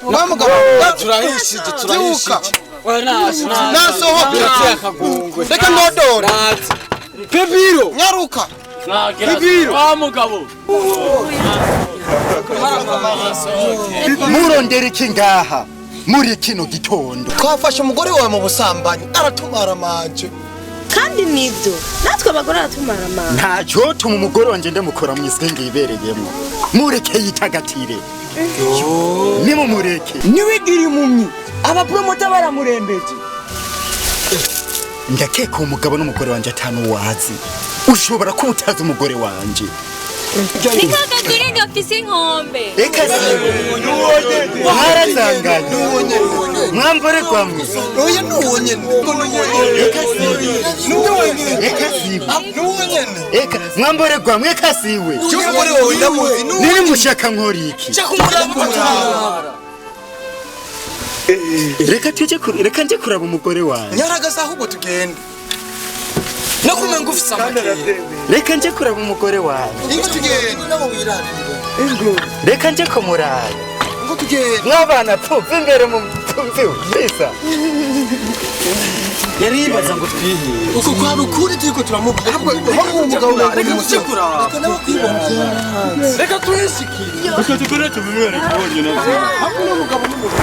Bamugabo turahishije nasohoka reka ndodora Pepiro nyaruka Pepiro bamugabo murondera iki ngaha muri kino gitondo twafashe umugore wawe mu busambanyi aratumara manje kandi nibyo natwe abagore aratumara manje ntacyo tuma umugore wanje ndamukora mu isenge yibereyemo mureke yitagatire nimo mureke niwigiri mumyi abapromota baramurembeje ndakeka umugabo n'umugore wanje atanu wazi ushobora kuba utazi umugore wanje Nikakaguri ngafise inkombe. Eka siwe harazanganye mwambore kwamwe oya nuwonyene eka mwambore kwamwe eka siwe umugore wawe ndamuzi niri mushaka nkori iki reka nje kuraba umugore wanje nyaragaza ahubwo tugende nakume ngufisa amakere reka nje kuraba umugore wanje ingo tugende nabo wirarire reka nje kumuraba ingo tugende mwabana pfuva imbere mu pfuva bisa yari yibaza ngo twihe uko kwa rukuri turiko turamubwira ahubwo umugabo reka musekura reka nabo kwibona reka tuhishikire reka tugore tubimwere kubonye navyo hamwe n'umugabo n'umugabo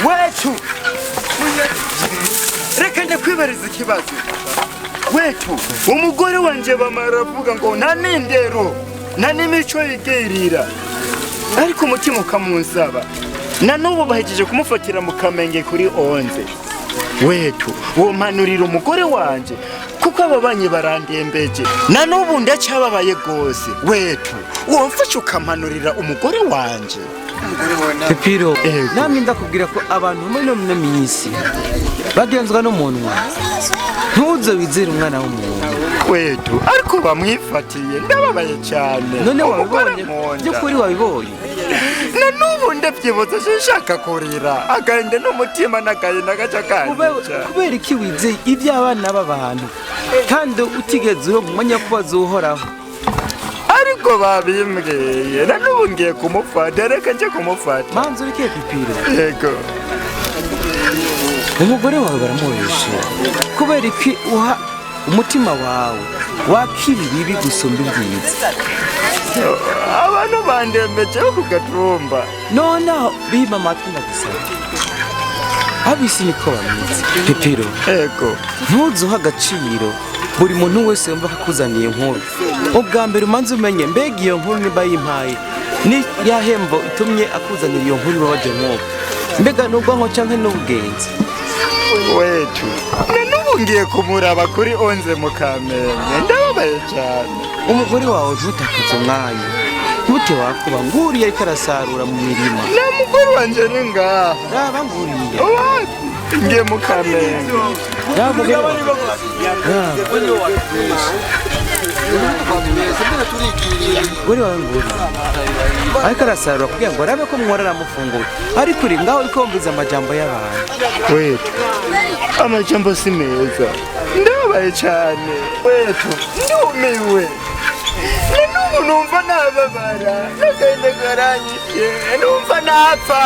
wetu reka nje kwibariza ikibazo wetu umugore wanje bamara avuga ngo nta n'indero nta n'imico yigerira ariko umutima ukamunsaba na n'ubu bahejeje kumufatira mu Kamenge kuri 11 wetu uwo mpanurira umugore wanje kuko ababanyi barandembeje na n'ubu ndacyababaye gose wetu uwo mfashe ukampanurira umugore wanje Pepiro namwe ndakubwira ko abantu muri no minsi bagenzwa n'umunwa ntuze wizera umwana w'umuntu wetu ariko bamwifatiye ndababaye cyane none wabibonye by'ukuri wabibonye na n'ubu ndabyibuza sinshaka kurira agahinda n'umutima n'agahinda gaca kanyica kubera iki wizeye iby'abana b'abantu kandi utigeze uronka umwanya ko bazohoraho ariko babimbwiye na n'ubu ngiye kumufata reka nje kumufata manzi ureke Pepiro yego umugore wawe baramuhishe kubera iki uha umutima wawe wakira ibibi gusumba ibyiza abantu bandembejeho ku gatumba noneho bima amatwi ndagusaba abisi niko bameze Pepiro yego ntuzuha agaciro buri muntu wese yumva akuzaniye inkuru ubwa mbere umanze umenye mbega iyo nkuru niba yimpaye ni yahembo itumye akuzanira iyo nkuru babaje nk'uko mbega n'ubwonko cyangwa n'ubwenzi wetu na n'ubu ngiye kumuraba kuri 11 mu Kamenge ndababaye cyane umugore wawe ntutakaze umwanya ntute wakuba nguriye ariko arasarura mu mirima na mugore wanje ni ngaha raba nguriye ngiye mu Kamenge guri wawe nguri ariko arasarura kugira ngo arabe ko mwora aramufunguye ariko uri ngaho uriko wumviza amajambo y'abantu wetu amajambo si meza ndababaye cyane wetu ndumiwe na n'ubu numva nababara n'agahinda karanyishe numva napfa